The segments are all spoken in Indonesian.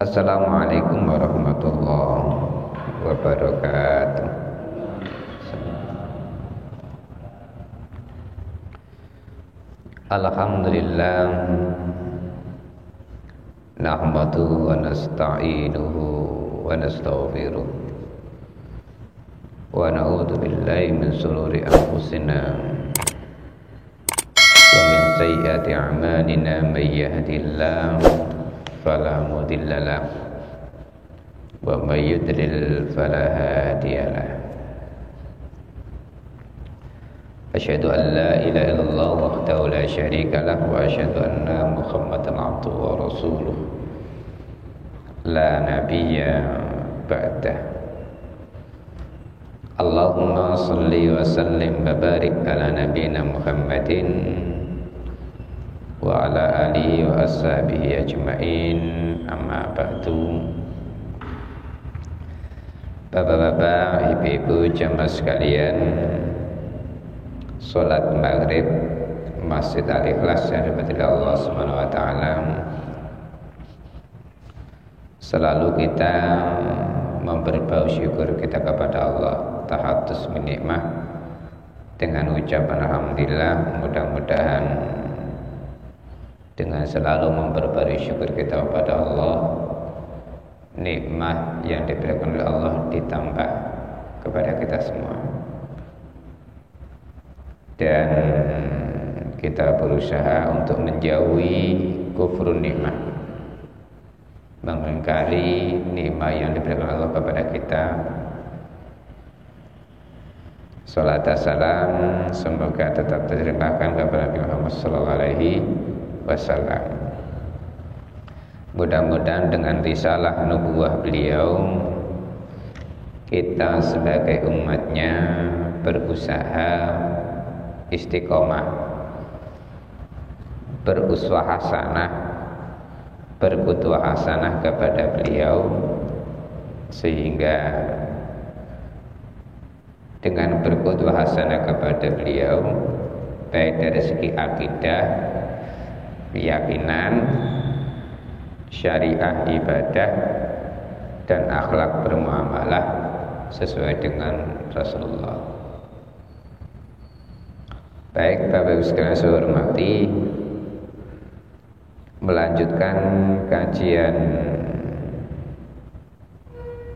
Assalamualaikum warahmatullahi wabarakatuh. Alhamdulillah, nahmaduhu wa nasta'inuhu wa nastaghfiruh wa na'udzu billahi min shururi anfusina wa min sayyiati a'malina, may yahdihillahu fala mudilla lahu wa may yudlil fala hadiya lahu. Asyhadu an la ilaha illallah wahdahu la syarika lahu wa asyhadu anna Muhammadan abduhu wa rasuluh la nabiyya ba'dah. Allahumma shalli wa sallim wa barik ala nabiyyina Muhammadin wa ala alihi wa ashabihi ajma'in, amma ba'du. Bapak-bapak, ibu-ibu, jamaah sekalian, salat maghrib Masjid Al-Ikhlas yang dirahmati Allah Subhanahu wa taala, selalu kita memberbau syukur kita kepada Allah, tahadus min nikmah dengan ucapan alhamdulillah. Mudah-mudahan dengan selalu memperbarui syukur kita kepada Allah, nikmat yang diberikan oleh Allah ditambah kepada kita semua, dan kita berusaha untuk menjauhi kufur nikmat, mengingkari nikmat yang diberikan Allah kepada kita. Salat dan salam semoga tetap terlimpahkan kepada Nabi Muhammad sallallahu alaihi wasallam. Mudah-mudahan dengan risalah nubuwah beliau, kita sebagai umatnya berusaha istiqomah, beruswah hasanah, berqudwah hasanah kepada beliau, sehingga dengan berqudwah hasanah kepada beliau, baik dari segi akidah, keyakinan, syariah ibadah, dan akhlak bermuamalah sesuai dengan Rasulullah. Baik, Bapak Ibu sekalian saya hormati, melanjutkan kajian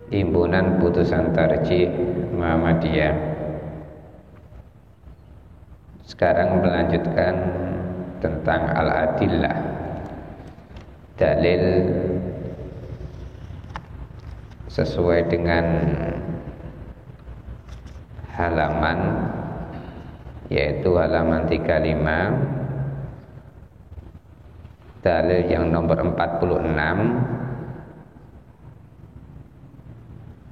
Himpunan Putusan Tarjih Muhammadiyah. Sekarang melanjutkan tentang al-adillah, dalil sesuai dengan halaman, yaitu halaman 35, dalil yang nomor 46,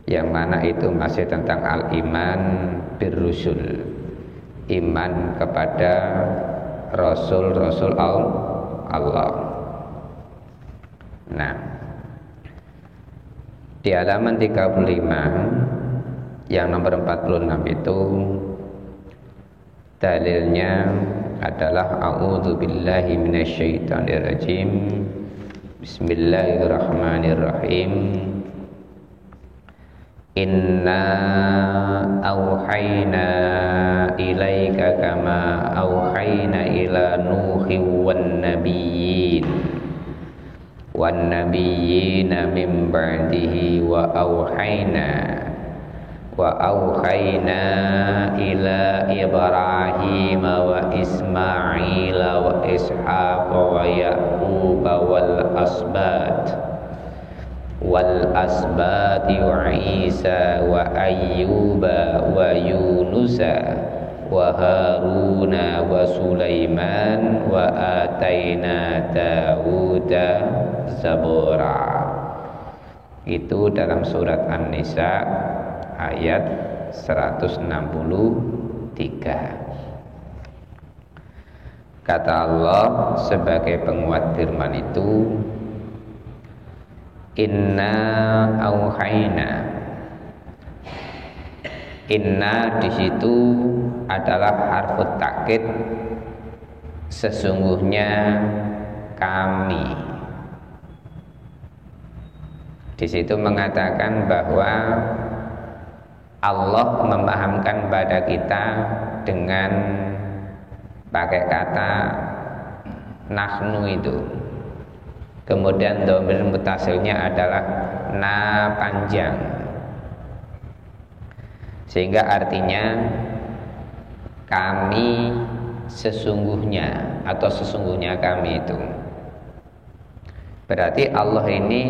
yang mana itu masih tentang al-iman birrusul, iman kepada rasul-rasul Allah. Nah, di halaman 35 yang nomor 46 itu dalilnya adalah a'udzubillahi minasyaitonirrajim, bismillahirrahmanirrahim. Inna auhayna ilaika kama auhayna ila nuhin wan nabiyyina min ba'dihi wa auhayna ila Ibrahim wa Ismail wa Ishaq wa Ya'qub wal asbat wa Isa wa Ayyuba wa Yunusa wa Haruna wa Sulaiman wa ataina Dawuda zabura. Itu dalam surat An-Nisa ayat 163. Kata Allah sebagai penguat firman itu, inna auhayna. Inna di situ adalah harfut takkid, sesungguhnya kami. Di situ mengatakan bahwa Allah memahamkan pada kita dengan pakai kata nahnu itu. Kemudian dhamir mutasilnya adalah na panjang. Sehingga artinya kami sesungguhnya atau sesungguhnya kami itu. Berarti Allah ini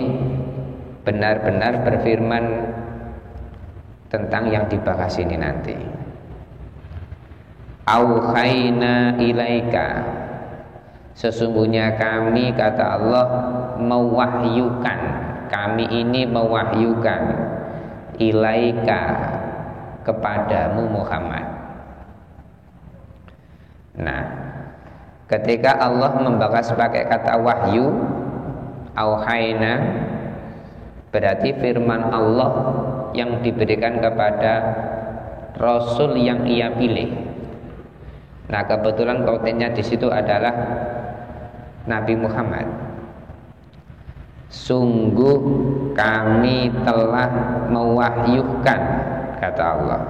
benar-benar berfirman tentang yang dibahas ini nanti. Auhayna ilaika, sesungguhnya kami, kata Allah, mewahyukan, kami ini mewahyukan ilaika, kepadamu Muhammad. Nah, ketika Allah membahas pakai kata wahyu, auhayna, berarti firman Allah yang diberikan kepada Rasul yang ia pilih. Nah, kebetulan kontennya di situ adalah Nabi Muhammad. Sungguh kami telah mewahyukan, kata Allah,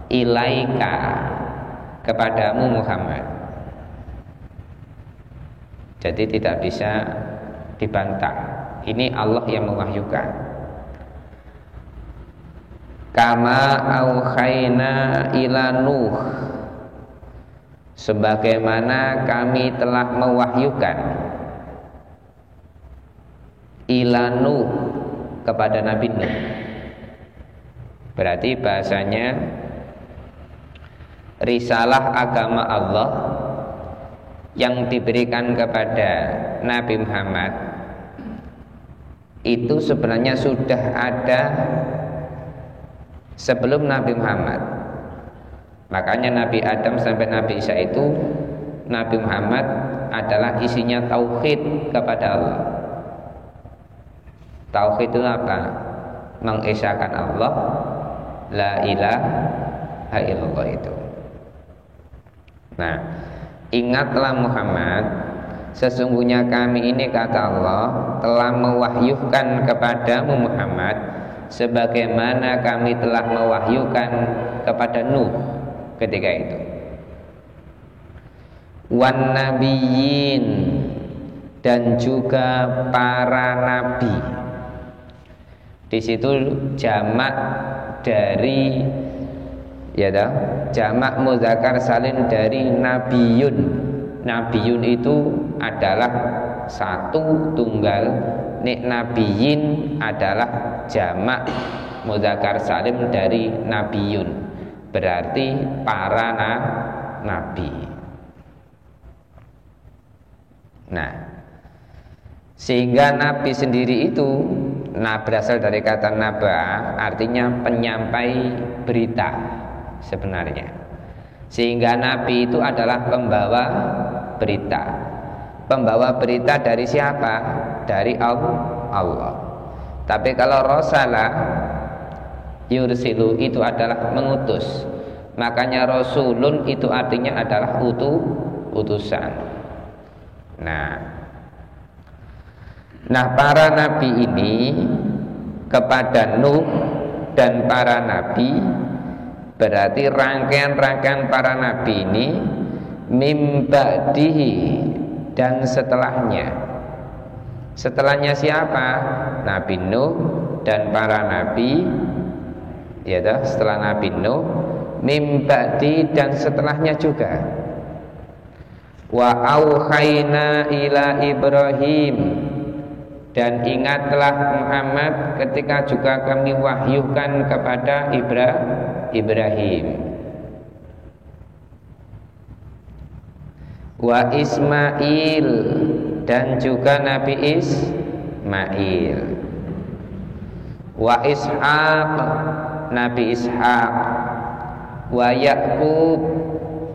ilaika, kepadamu Muhammad. Jadi tidak bisa dibantah. Ini Allah yang mewahyukan. Kama auhayna ila Nuh, sebagaimana kami telah mewahyukan ila Nuh, kepada Nabi Nuh. Berarti bahasanya risalah agama Allah yang diberikan kepada Nabi Muhammad itu sebenarnya sudah ada sebelum Nabi Muhammad. Makanya Nabi Adam sampai Nabi Isa itu, Nabi Muhammad adalah isinya tauhid kepada Allah. Tauhid itu apa? Mengesahkan Allah, la ilaha illallah itu. Nah, ingatlah Muhammad, sesungguhnya kami ini, kata Allah, telah mewahyukan kepadamu Muhammad sebagaimana kami telah mewahyukan kepada Nuh ketika itu. Wan nabiyyin, dan juga para nabi. Di situ jamak dari jamak muzakkar salim dari nabiyun. Nabiyun itu adalah satu tunggal, nek nabiyyin adalah jamak muzakkar salim dari nabiyun, berarti para nabi. Nah, sehingga nabi sendiri itu berasal dari kata naba, artinya penyampai berita sebenarnya. Sehingga nabi itu adalah pembawa berita. Pembawa berita dari siapa? Dari Allah. Tapi kalau rasalah yursilu itu adalah mengutus. Makanya rasulun itu artinya adalah utusan. Nah, para nabi ini kepada Nuh dan para nabi, berarti rangkaian-rangkaian para nabi ini mim ba'dihi, dan setelahnya. Setelahnya siapa? Nabi Nuh dan para nabi, setelah Nabi Nuh, mim ba'di, dan setelahnya juga. Wa auhayna ila Ibrahim, dan ingatlah Muhammad ketika juga kami wahyukan kepada Ibrahim. Wa Ismail, dan juga Nabi Ismail. Wa Ishaq, Nabi Ishaq. Wa Yakub,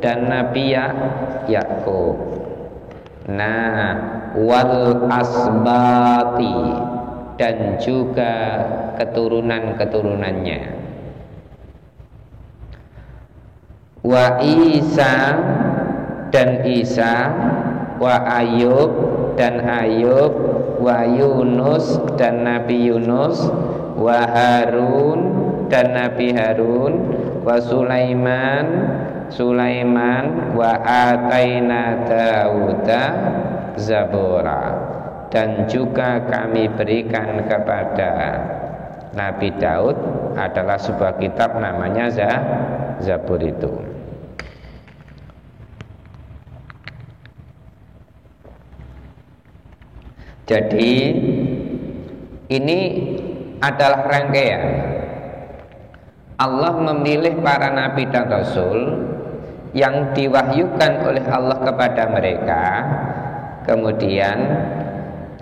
dan Nabi Yakub. Nah, wal asbati, dan juga keturunan-keturunannya. Wa Isa, dan Isa. Wa Ayub, dan Ayub, wa Yunus dan Nabi Yunus, wa Harun dan Nabi Harun, wa Sulaiman wa ataina Dauda Zabura, dan juga kami berikan kepada Nabi Daud adalah sebuah kitab namanya Zabur itu. Jadi ini adalah rangkaian. Allah memilih para nabi dan rasul yang diwahyukan oleh Allah kepada mereka. Kemudian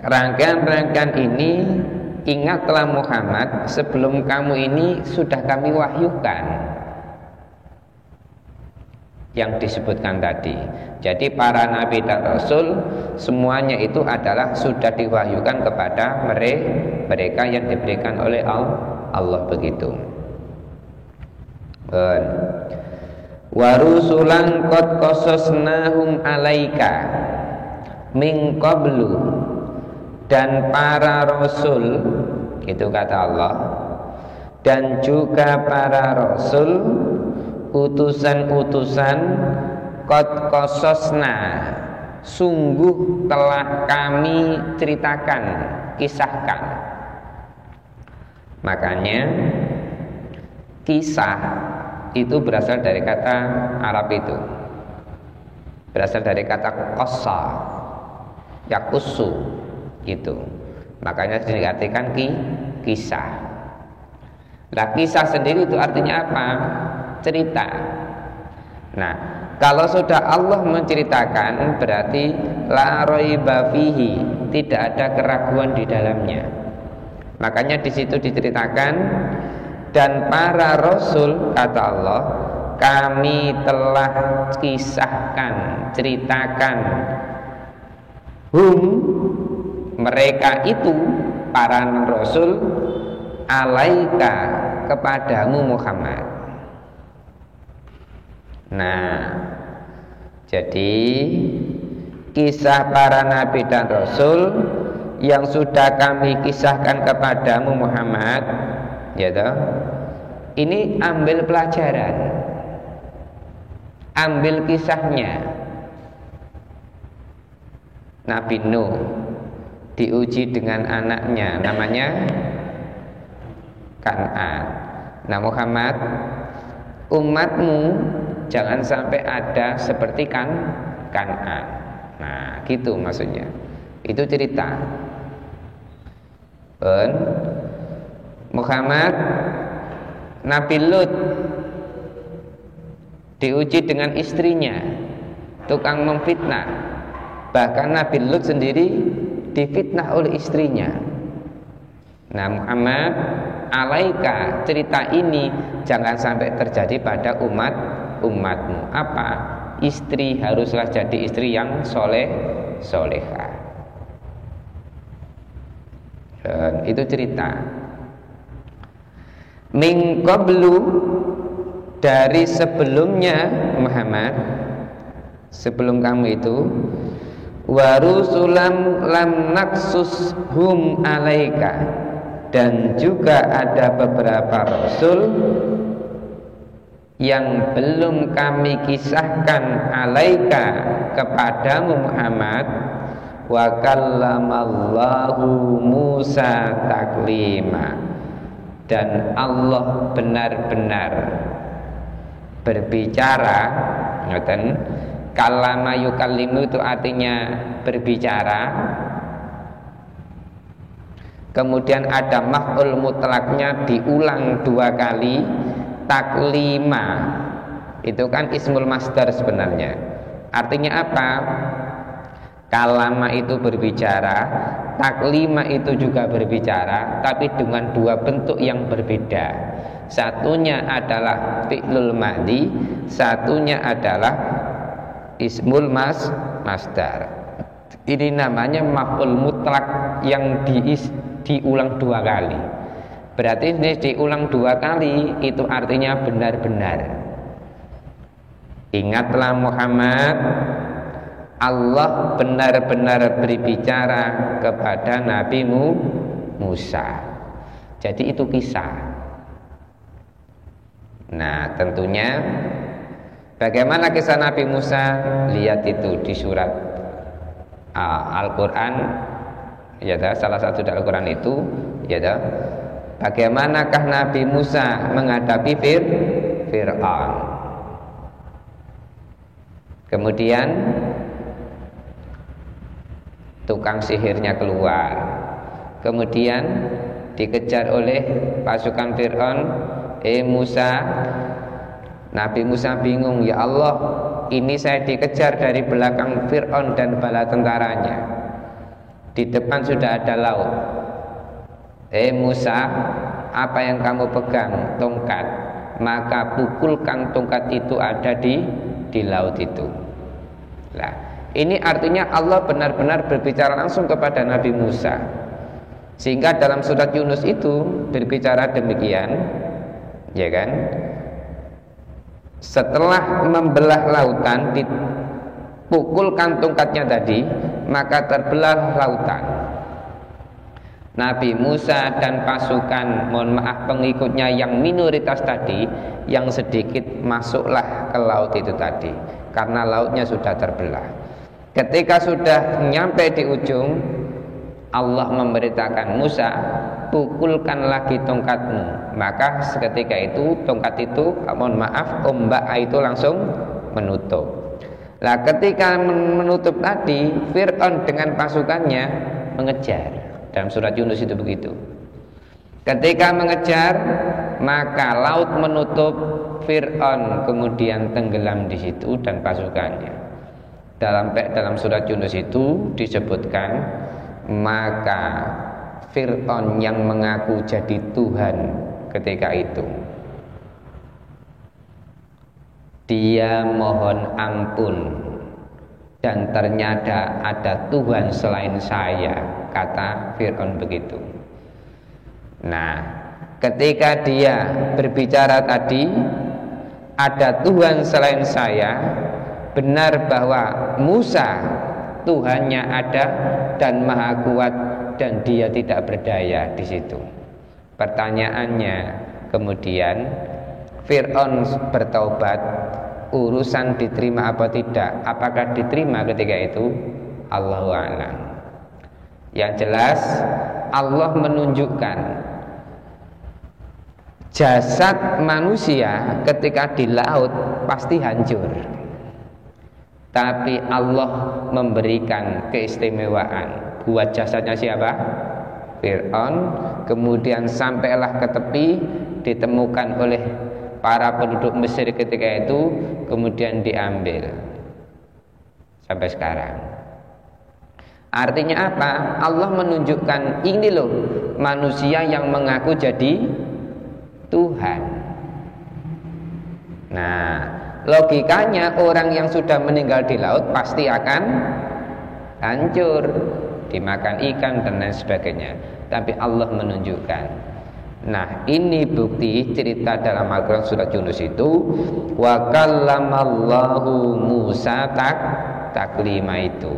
rangkaian-rangkaian ini, ingatlah Muhammad, sebelum kamu ini sudah kami wahyukan yang disebutkan tadi. Jadi para nabi dan rasul semuanya itu adalah sudah diwahyukan kepada mereka yang diberikan oleh Allah begitu. Wa rusulan qad qasasnahum alaika min qablu, dan para rasul, itu kata Allah, dan juga para rasul, utusan-utusan, qad qasasna, sungguh telah kami ceritakan, kisahkan. Makanya kisah itu berasal dari kata Arab, itu berasal dari kata qassa, yaqusu gitu. Makanya diartikan kisah. Nah, kisah sendiri itu artinya apa? Cerita. Nah, kalau sudah Allah menceritakan berarti la raiba fihi, tidak ada keraguan di dalamnya. Makanya di situ diceritakan, dan para rasul, kata Allah, kami telah kisahkan, ceritakan, mereka itu para rasul, alaika, kepadamu Muhammad. Nah, jadi kisah para nabi dan rasul yang sudah kami kisahkan kepadamu Muhammad, ya toh, ini ambil pelajaran, ambil kisahnya. Nabi Nuh diuji dengan anaknya namanya Kan'an. Nah, Muhammad, umatmu jangan sampai ada seperti Kan'an. Nah, gitu maksudnya. Itu cerita. Muhammad, Nabi Lut diuji dengan istrinya, tukang memfitnah. Bahkan Nabi Lut sendiri difitnah oleh istrinya. Nah, Muhammad, alaika, cerita ini jangan sampai terjadi pada umatmu. Apa? Istri haruslah jadi istri yang solehah. Dan itu cerita. Min qablu, dari sebelumnya Muhammad, sebelum kamu itu, wa rusulam lam naksushum alaika, dan juga ada beberapa rasul yang belum kami kisahkan alaika, kepadamu Muhammad. Wa kallamallahu Musa taklima, dan Allah benar-benar berbicara. Ngoten, kalama yukallimu itu artinya berbicara. Kemudian ada maf'ul mutlaknya diulang 2 kali, taklima. Itu kan ismul masdar sebenarnya. Artinya apa? Kalama itu berbicara, taklima itu juga berbicara, tapi dengan 2 bentuk yang berbeda. Satunya adalah fi'lul madhi, satunya adalah ismul masdar. Ini namanya maf'ul mutlak yang diulang 2 kali. Berarti ini diulang 2 kali, itu artinya benar-benar. Ingatlah Muhammad, Allah benar-benar berbicara kepada Nabi Musa. Jadi itu kisah. Nah, tentunya bagaimana kisah Nabi Musa? Lihat itu di surat Al-Quran, ya dah, salah satu dari Al-Quran itu, ya dah, bagaimanakah Nabi Musa menghadapi Fir'aun. Kemudian tukang sihirnya keluar, kemudian dikejar oleh pasukan Fir'aun. Musa, Nabi Musa bingung, ya Allah, ini saya dikejar dari belakang Fir'aun dan bala tentaranya. Di depan sudah ada laut. Musa, apa yang kamu pegang? Tongkat. Maka pukulkan tongkat itu ada di laut itu. Nah, ini artinya Allah benar-benar berbicara langsung kepada Nabi Musa. Sehingga dalam surat Yunus itu berbicara demikian, ya kan? Setelah membelah lautan, dipukulkan tongkatnya tadi, maka terbelah lautan. Nabi Musa dan pasukan, mohon maaf, pengikutnya yang minoritas tadi, yang sedikit masuklah ke laut itu tadi, karena lautnya sudah terbelah. Ketika sudah nyampe di ujung, Allah memberitakan Musa, pukulkan lagi tongkatmu. Maka seketika itu tongkat itu, mohon maaf, ombak itu langsung menutup. Nah, ketika menutup tadi, Fir'aun dengan pasukannya mengejar. Dalam surat Yunus itu begitu. Ketika mengejar, maka laut menutup, Fir'aun kemudian tenggelam di situ dan pasukannya. Dalam surat Yunus itu disebutkan, maka Fir'aun yang mengaku jadi Tuhan ketika itu, dia mohon ampun, dan ternyata ada Tuhan selain saya, kata Fir'aun begitu. Nah, ketika dia berbicara tadi, ada Tuhan selain saya, benar bahwa Musa Tuhannya ada dan maha kuat, dan dia tidak berdaya di situ. Pertanyaannya kemudian, Fir'aun bertaubat, urusan diterima apa tidak? Apakah diterima ketika itu? Allahu a'lam. Yang jelas Allah menunjukkan jasad manusia ketika di laut pasti hancur, tapi Allah memberikan keistimewaan buat jasadnya siapa? Fir'aun. Kemudian sampailah ke tepi, ditemukan oleh para penduduk Mesir ketika itu, kemudian diambil sampai sekarang. Artinya apa? Allah menunjukkan, ini loh manusia yang mengaku jadi Tuhan. Nah, logikanya orang yang sudah meninggal di laut pasti akan hancur, dimakan ikan dan lain sebagainya. Tapi Allah menunjukkan. Nah, ini bukti cerita dalam Al-Quran surat Yunus itu, wa kallamallahu Musa taklima itu.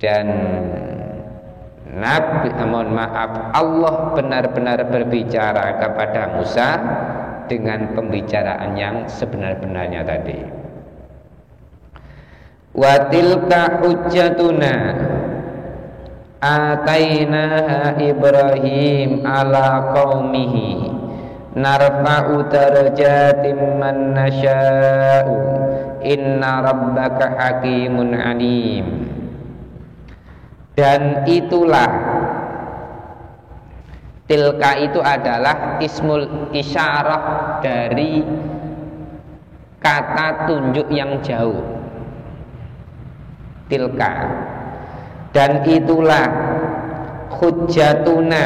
Dan Nabi, mohon maaf, Allah benar-benar berbicara kepada Musa dengan pembicaraan yang sebenar-benarnya tadi. Wa tilka hujjatuna atainaha Ibrahim ala qaumihi narfa'u darajatin man nasya'u inna rabbaka hakimun alim. Dan itulah, tilka itu adalah ismul isyarah dari kata tunjuk yang jauh, tilka. Dan itulah hujjatuna.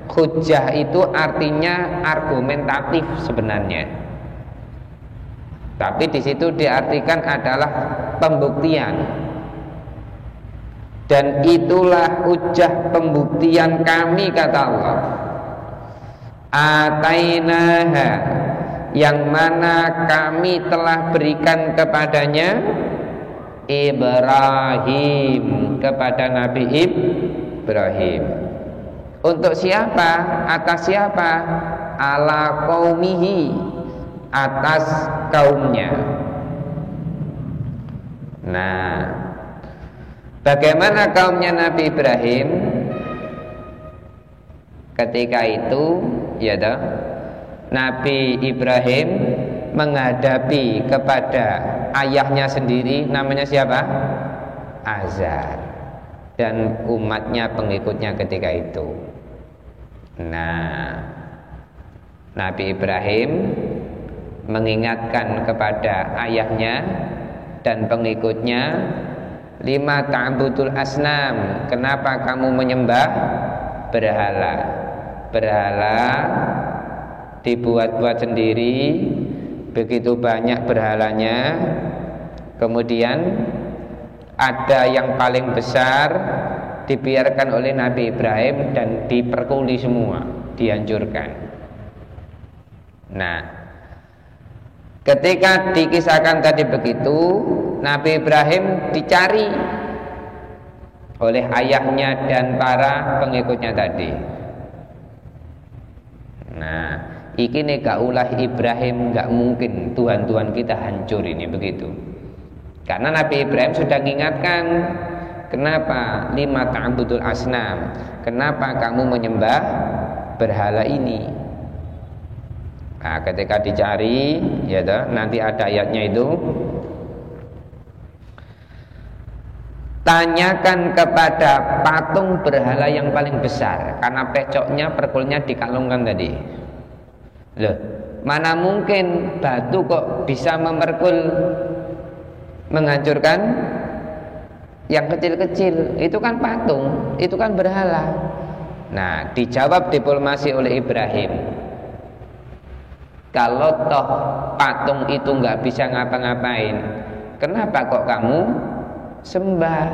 Hujjah itu artinya argumentatif sebenarnya, tapi di situ diartikan adalah pembuktian. Dan itulah hujjah pembuktian kami, kata Allah. Atainaha, yang mana kami telah berikan kepadanya Ibrahim, kepada Nabi Ibrahim. Untuk siapa? Atas siapa? Ala qaumihi, atas kaumnya. Nah, bagaimana kaumnya Nabi Ibrahim ketika itu? Ya toh, Nabi Ibrahim menghadapi kepada ayahnya sendiri, namanya siapa? Azar, dan umatnya, pengikutnya ketika itu. Nah, Nabi Ibrahim mengingatkan kepada ayahnya dan pengikutnya, lima ta'budul asnam, kenapa kamu menyembah berhala? Berhala dibuat-buat sendiri, begitu banyak berhalanya. Kemudian ada yang paling besar dibiarkan oleh Nabi Ibrahim dan diperkuli semua, dihancurkan. Nah, ketika dikisahkan tadi begitu, Nabi Ibrahim dicari oleh ayahnya dan para pengikutnya tadi. Nah, ini gak ulah Ibrahim, gak mungkin Tuhan-Tuhan kita hancur ini, begitu. Karena Nabi Ibrahim sudah mengingatkan, kenapa lima ta'budul asnam, kenapa kamu menyembah berhala ini? Nah, ketika dicari, ya toh, nanti ada ayatnya itu, tanyakan kepada patung berhala yang paling besar, karena pecoknya, perkulnya dikalungkan tadi. Loh, mana mungkin batu kok bisa memerkul, menghancurkan yang kecil-kecil? Itu kan patung, itu kan berhala. Nah, dijawab diplomasi oleh Ibrahim, kalau toh patung itu nggak bisa ngapa-ngapain, kenapa kok kamu sembah?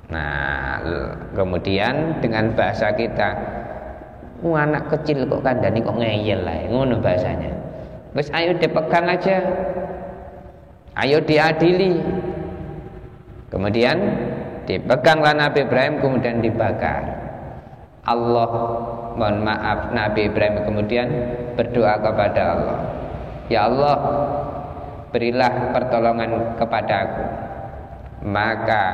Nah, kemudian dengan bahasa kita, anak kecil kok kandani kok ngeyel lah, ngono bahasanya. Wes ayo dipegang aja, ayo diadili. Kemudian dipeganglah Nabi Ibrahim, kemudian dibakar. Allah, mohon maaf, Nabi Ibrahim kemudian berdoa kepada Allah, ya Allah, berilah pertolongan kepadaku. Maka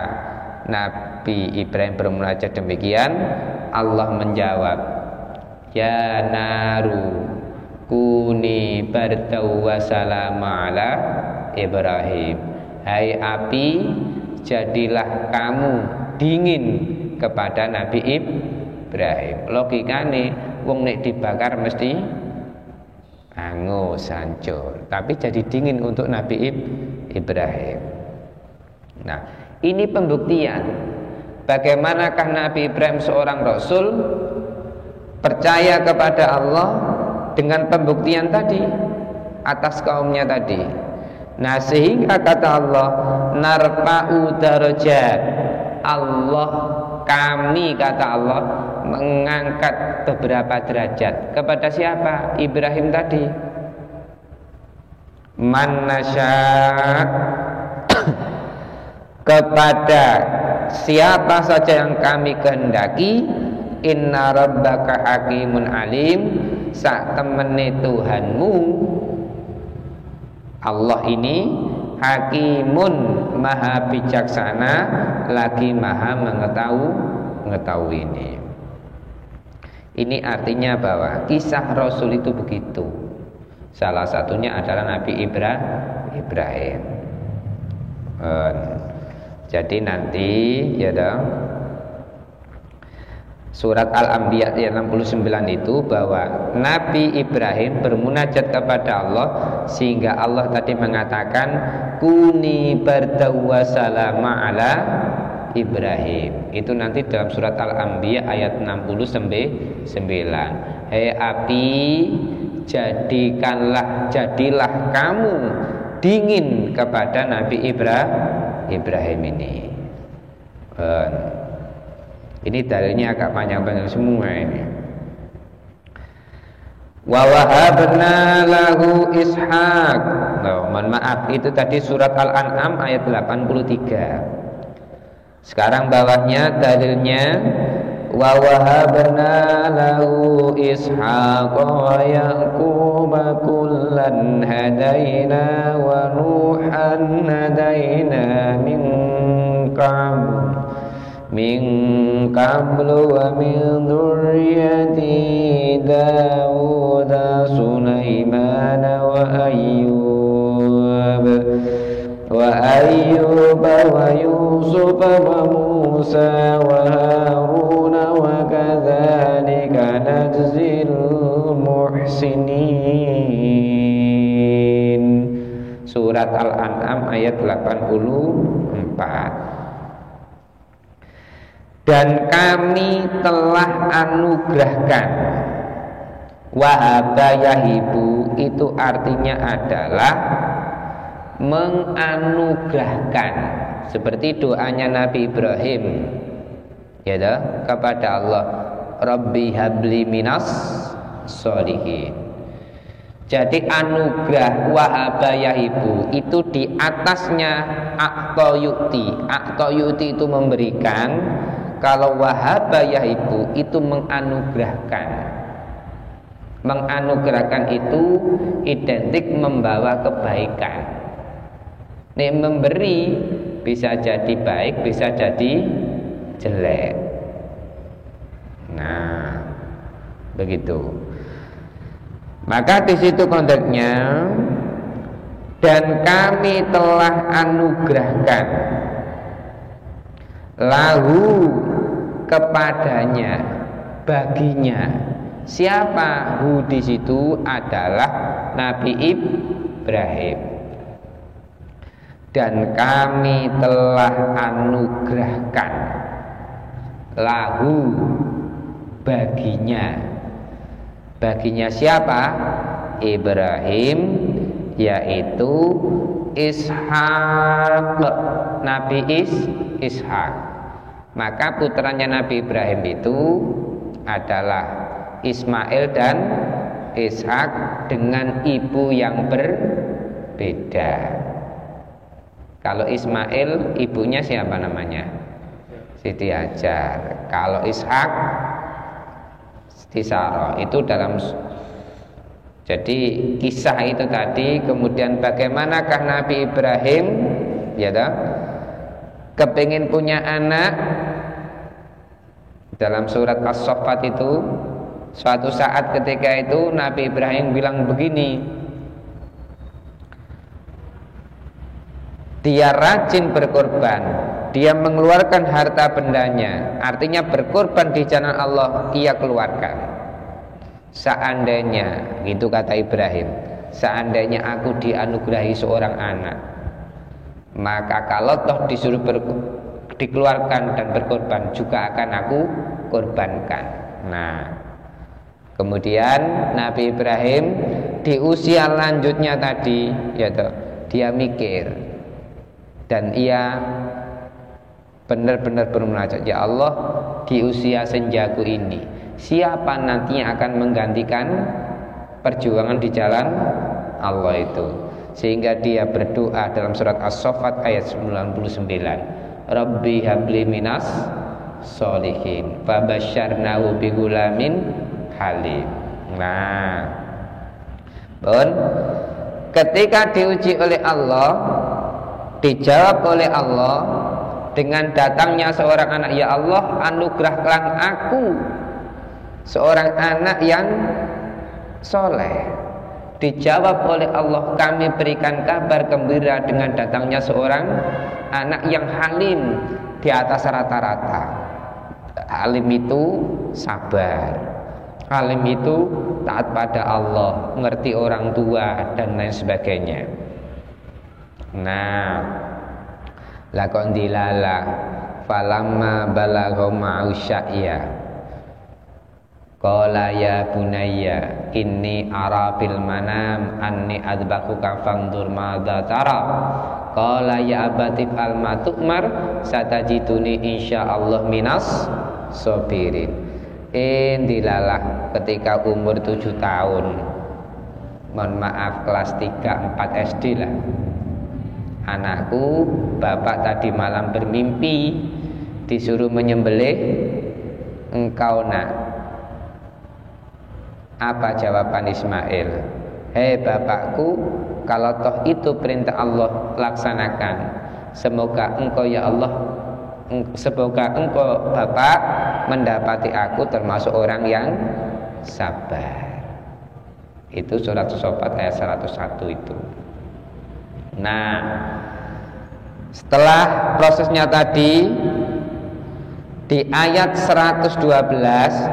Nabi Ibrahim bermunajat demikian, Allah menjawab, ya naru kuni bardaw wa salama ala Ibrahim. Hai api, jadilah kamu dingin kepada Nabi Ibrahim. Logikane wong nek dibakar mesti angus, hancur, tapi jadi dingin untuk Nabi Ibrahim. Nah, ini pembuktian bagaimanakah Nabi Ibrahim seorang Rasul percaya kepada Allah dengan pembuktian tadi atas kaumnya tadi. Nah, sehingga kata Allah, narfa'u darajat, Allah, kami, kata Allah, mengangkat beberapa derajat. Kepada siapa? Ibrahim tadi. Man nasya', kepada siapa saja yang kami kehendaki. Inna rabbaka hakimun alim, sak temene Tuhanmu Allah ini hakimun, maha bijaksana, lagi maha mengetahui ini. Ini artinya bahwa kisah Rasul itu begitu. Salah satunya adalah Nabi Ibrahim. Jadi nanti ya dong, surat Al-Anbiya ayat 69 itu bahwa Nabi Ibrahim bermunajat kepada Allah, sehingga Allah tadi mengatakan kuni bardaw wa salama ala Ibrahim. Itu nanti dalam surat Al-Anbiya ayat 69. Hei api, jadilah kamu dingin kepada Nabi Ibrahim ini. Ini dalilnya agak panjang-panjang semua ini. Wa wahabna lahu Ishaq. mohon maaf, itu tadi surat Al-An'am ayat 83. Sekarang bawahnya dalilnya, wa wahabna lahu ishaqa wa yaquba kullan hadaina wa nuhan hadaina min qablu wa min dzurriyyati Daud Sulaiman wa Ayyub wa Yusuf wa Musa wa Harun wa kadzalika najzil muhsinin. Surat Al-An'am ayat 84. Dan kami telah anugerahkan. Wahaba yahibu itu artinya adalah menganugerahkan, seperti doanya Nabi Ibrahim, ya toh, kepada Allah, Rabbi habli minas sholihin. Jadi anugerah wahaba yahibu itu di atasnya a'ta yu'ti itu memberikan. Kalau wahaba yahibu itu menganugerahkan. Menganugerahkan itu identik membawa kebaikan. Nih, memberi bisa jadi baik, bisa jadi jelek. Nah, begitu. Maka di situ konteksnya, dan kami telah anugerahkan lahu kepadanya, baginya. Siapa? Hu di situ adalah Nabi Ibrahim. Dan kami telah anugerahkan lahu baginya. Baginya siapa? Ibrahim, yaitu Ishak, Nabi Ishak. Maka putranya Nabi Ibrahim itu adalah Ismail dan Ishak dengan ibu yang berbeda. Kalau Ismail ibunya siapa namanya? Siti Hajar. Kalau Ishak Siti Sarah. Itu dalam, jadi kisah itu tadi. Kemudian bagaimanakah Nabi Ibrahim, ya toh, kepingin punya anak. Dalam surat As-Saffat itu, suatu saat ketika itu Nabi Ibrahim bilang begini, dia rajin berkorban, dia mengeluarkan harta bendanya, artinya berkorban di jalan Allah ia keluarkan. Seandainya, gitu kata Ibrahim, seandainya aku dianugerahi seorang anak, maka kalau toh disuruh dikeluarkan dan berkorban juga akan aku korbankan. Nah, kemudian Nabi Ibrahim di usia lanjutnya tadi, ya toh, dia mikir dan ia benar-benar bermunajat, ya Allah, di usia senjaku ini siapa nantinya akan menggantikan perjuangan di jalan Allah itu. Sehingga dia berdoa dalam surat As-Saffat ayat 99, Rabbi habli minas sholihin fabasyarnahu bigulamin halim. Nah, pun ketika diuji oleh Allah, dijawab oleh Allah dengan datangnya seorang anak, ya Allah, anugerahkan aku seorang anak yang soleh. Dijawab oleh Allah, kami berikan kabar gembira dengan datangnya seorang anak yang halim, di atas rata-rata. Halim itu sabar, halim itu taat pada Allah, ngerti orang tua dan lain sebagainya. Nah, lakon dilala falamma balagha ma'u sya'ya qala ya bunayya inni ara bil manam anni adbahuka fandur madza tara qala ya abati fal ma tu'mar satajiduni insyaallah minas sabirin. Dilalah ketika umur 7 tahun mohon maaf kelas 3, 4 SD lah. Anakku, bapak tadi malam bermimpi disuruh menyembelih engkau nak. Apa jawaban Ismail? Hei bapakku, kalau toh itu perintah Allah, laksanakan. Semoga engkau ya Allah, semoga engkau bapak mendapati aku termasuk orang yang sabar. Itu surat As-Saffat ayat 101 itu. Nah, setelah prosesnya tadi di ayat 112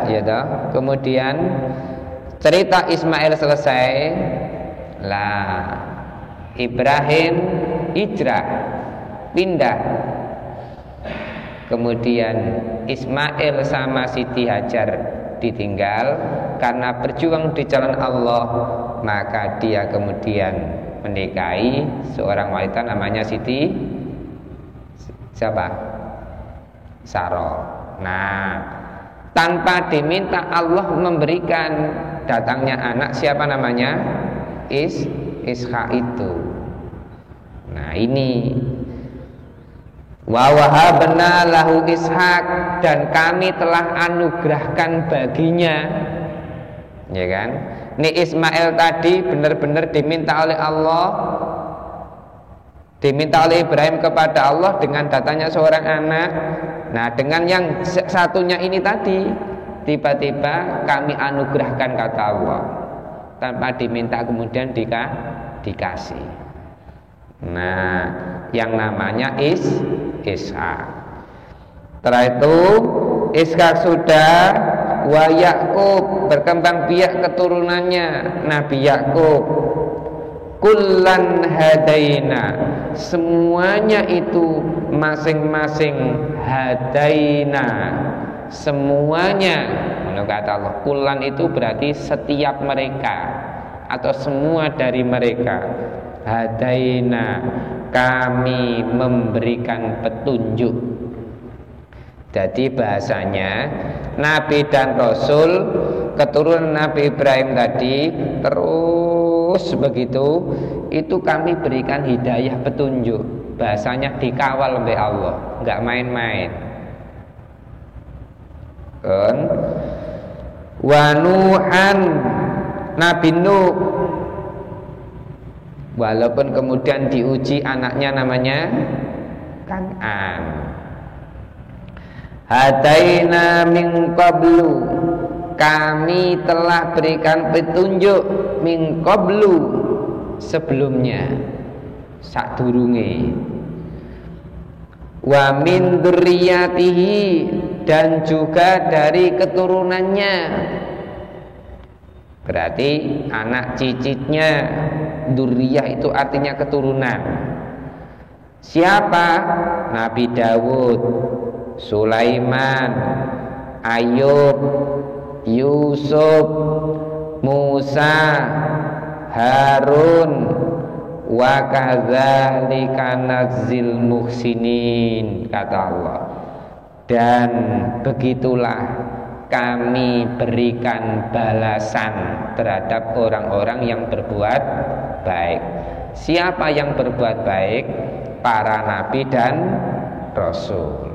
ya toh, kemudian cerita Ismail selesai. Lah Ibrahim hijrah, pindah. Kemudian Ismail sama Siti Hajar ditinggal karena berjuang di jalan Allah, maka dia kemudian menikahi seorang wanita namanya Siti siapa? Saro. Nah, tanpa diminta Allah memberikan datangnya anak, siapa namanya? Ishak itu. Nah, ini wa wahabna lahu Ishak, dan kami telah anugerahkan baginya, ya kan? Ini Ismail tadi benar-benar diminta oleh Allah, diminta oleh Ibrahim kepada Allah dengan datangnya seorang anak. Nah, dengan yang satunya ini tadi tiba-tiba kami anugerahkan, kata Allah, tanpa diminta kemudian dikasih. Nah, yang namanya Ishak. Setelah itu Ishak sudah, wa Yakub, berkembang biak keturunannya Nabi Yakub. Kullan hadaina, semuanya itu masing-masing hadaina, semuanya. Menurut kata Allah, kullan itu berarti setiap mereka atau semua dari mereka. Hadaina, kami memberikan petunjuk. Jadi bahasanya Nabi dan Rasul keturunan Nabi Ibrahim tadi terus begitu, itu kami berikan hidayah petunjuk. Bahasanya dikawal oleh Allah, nggak main-main. Kan? Wa Nuhan, Nabi Nuh, walaupun kemudian diuji anaknya namanya Kan'an. Hadaina min qablu, kami telah berikan petunjuk min qablu, sebelumnya, sadurunge. Wa min dzurriyyatihi, dan juga dari keturunannya. Berarti anak cicitnya. Dzurriyyah itu artinya keturunan. Siapa? Nabi Dawud, Sulaiman, Ayub, Yusuf, Musa, Harun, wa kadzalika nadzil muhsinin, kata Allah. Dan begitulah kami berikan balasan terhadap orang-orang yang berbuat baik. Siapa yang berbuat baik? Para nabi dan rasul.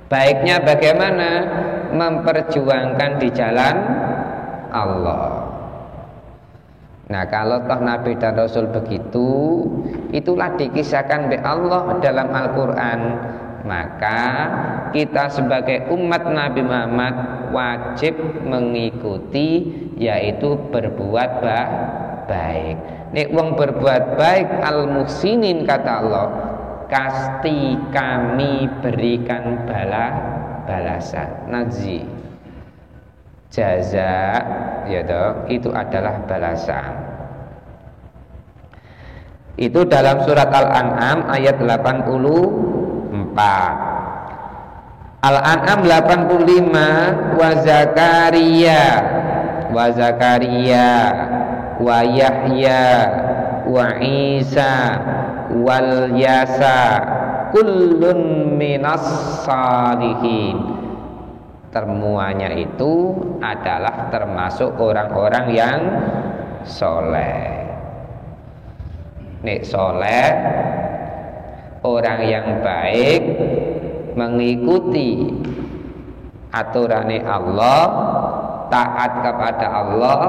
Baiknya bagaimana? Memperjuangkan di jalan Allah. Nah, kalau toh nabi dan rasul begitu, itulah dikisahkan oleh Allah dalam Al-Quran. Maka kita sebagai umat Nabi Muhammad wajib mengikuti, yaitu berbuat baik. Nek wong berbuat baik, al-muhsinin, kata Allah, pasti kami berikan balasan. Najzi, jaza, ya toh, itu adalah balasan. Itu dalam surat Al-An'am ayat 84. Al-An'am 85. Wa Zakaria wa Yahya wa Isa wal Yasa kullun minas salihin. Semuanya itu adalah termasuk orang-orang yang soleh. Nek soleh, orang yang baik, mengikuti aturannya Allah, taat kepada Allah,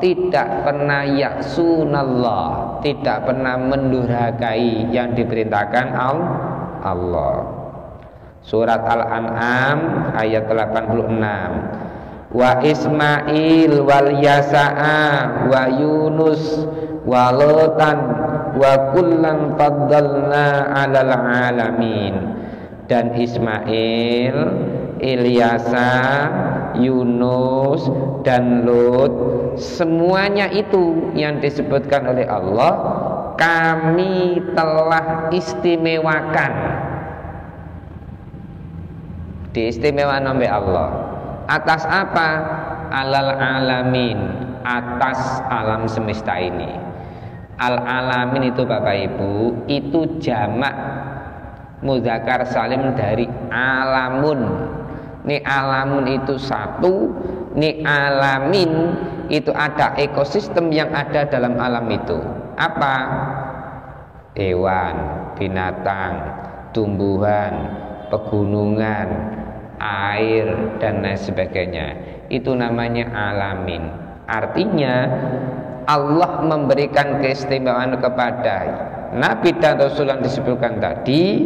tidak pernah yaksunallah, tidak pernah mendurhakai yang diperintahkan Allah. Surat Al-An'am ayat 86. Wa Ismail wal Yasa'a wa Yunus wa Lutan wa kullan faddalna 'alal 'alamin. Dan Ismail, Ilyasa, Yunus dan Lut, semuanya itu yang disebutkan oleh Allah kami telah istimewakan. Diistimewakan oleh Allah atas apa? Alal alamin, atas alam semesta ini. Al alamin itu Bapak Ibu, itu jamak mudzakkar salim dari alamun. Ni alamun itu satu, ni alamin itu ada ekosistem yang ada dalam alam itu. Apa? Hewan, binatang, tumbuhan, pegunungan, air dan lain sebagainya. Itu namanya alamin. Artinya Allah memberikan keistimewaan kepada Nabi dan Rasul yang disebutkan tadi.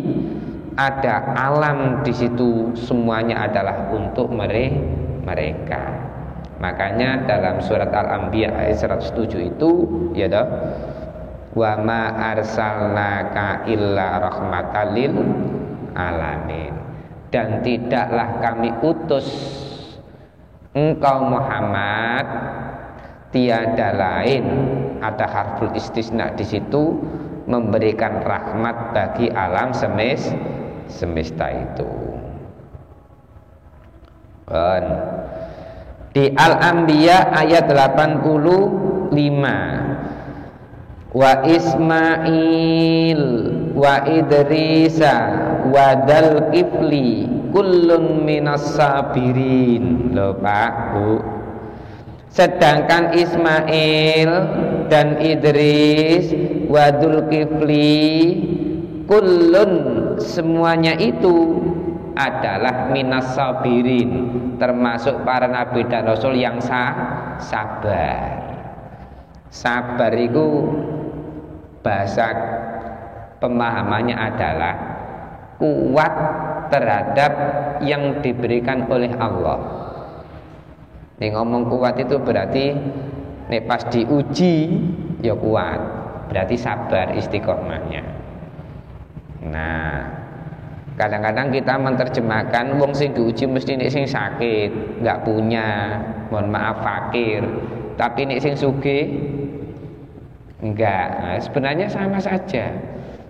Ada alam di situ, semuanya adalah untuk mereka. Makanya dalam surat Al-Anbiya ayat 107 itu, ya toh, wa ma arsalnaka illa rahmatan lil alamin. Dan tidaklah kami utus engkau Muhammad, tiada lain, ada harful istisna di situ, memberikan rahmat bagi alam semesta itu. Dan di Al-Anbiya ayat 85, wa Ismail wa Idrisa wa Dzal Kifli kullun minas sabirin. Loh Pak, Bu, sedangkan Ismail dan Idris wa Dzul Kifli kullun, semuanya itu adalah minas sabirin, termasuk para nabi dan rasul yang sabar. Sabar itu bahasa pemahamannya adalah kuat terhadap yang diberikan oleh Allah. Nih ngomong kuat itu berarti nih pas diuji ya kuat, berarti sabar istiqomahnya. Nah, kadang-kadang kita menerjemahkan wong sing diuji mesti nek sing sakit, nggak punya, mohon maaf fakir. Tapi nek sing sugih enggak. Nah, sebenarnya sama saja.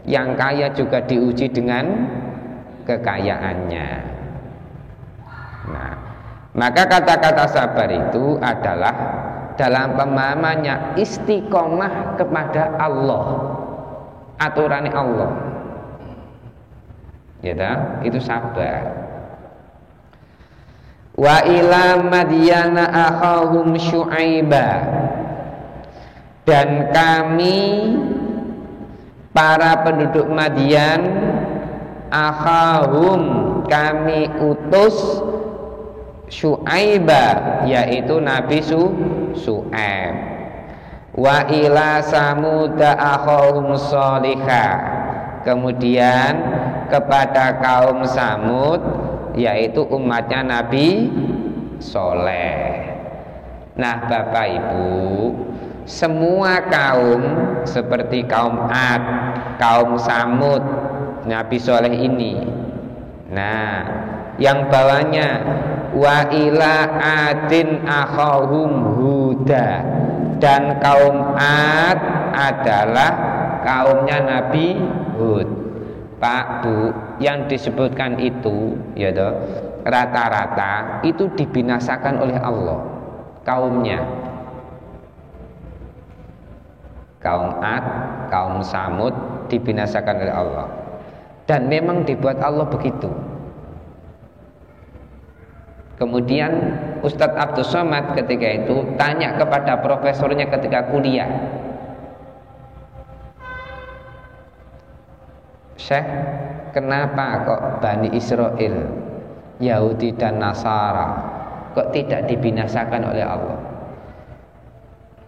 Yang kaya juga diuji dengan kekayaannya. Nah, maka kata-kata sabar itu adalah dalam pemahamannya istiqomah kepada Allah, aturan Allah. Ya dah, itu sabar. Wa ila Madyana akhahum Syu'aiba, dan kami para penduduk Madyan, akhahum kami utus Syu'aiba, yaitu Nabi Syu'aib. Wa ila Samud akhahum Shalihah, kemudian kepada kaum Samud, yaitu umatnya Nabi Soleh. Nah Bapak Ibu, semua kaum seperti kaum Ad, kaum Samud, Nabi Soleh ini. Nah, yang bawahnya wa ila adin akhahum Huda, dan kaum Ad adalah kaumnya Nabi Hud. Pak Bu, yang disebutkan itu ya toh, rata-rata itu dibinasakan oleh Allah kaumnya. Kaum Ad, kaum Samud dibinasakan oleh Allah. Dan memang dibuat Allah begitu. Kemudian Ustadz Abdus Somad ketika itu tanya kepada profesornya ketika kuliah, Syekh, kenapa kok Bani Israel, Yahudi dan Nasara kok tidak dibinasakan oleh Allah,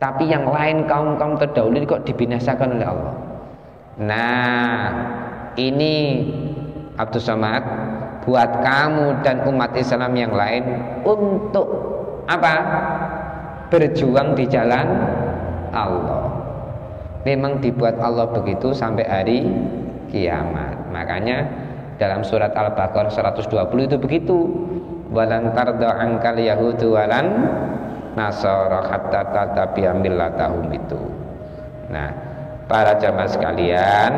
tapi yang lain kaum-kaum terdahulu kok dibinasakan oleh Allah? Nah, ini Abdus Somad buat kamu dan umat Islam yang lain untuk apa? Berjuang di jalan Allah. Memang dibuat Allah begitu sampai hari kiamat. Makanya dalam surat Al-Baqarah 120 itu begitu. Walan tarda ankal yahudu walan nasara hatta tatabi'a millatahum itu. Nah, para jamaah sekalian,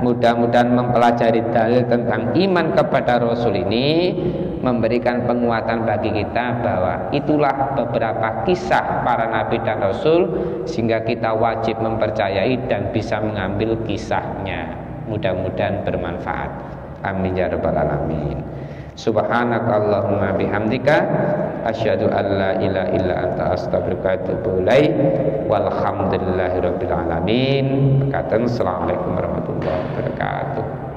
mudah-mudahan mempelajari dalil tentang iman kepada Rasul ini memberikan penguatan bagi kita bahwa itulah beberapa kisah para nabi dan rasul, sehingga kita wajib mempercayai dan bisa mengambil kisahnya. Mudah-mudahan bermanfaat. Amin ya rabbal alamin. Subhanakallahumma bihamdika asyhadu an la ilaha illa anta astaghfiruka wa atubu ilaik. Walhamdulillahirabbil alamin. Assalamualaikum warahmatullahi wabarakatuh.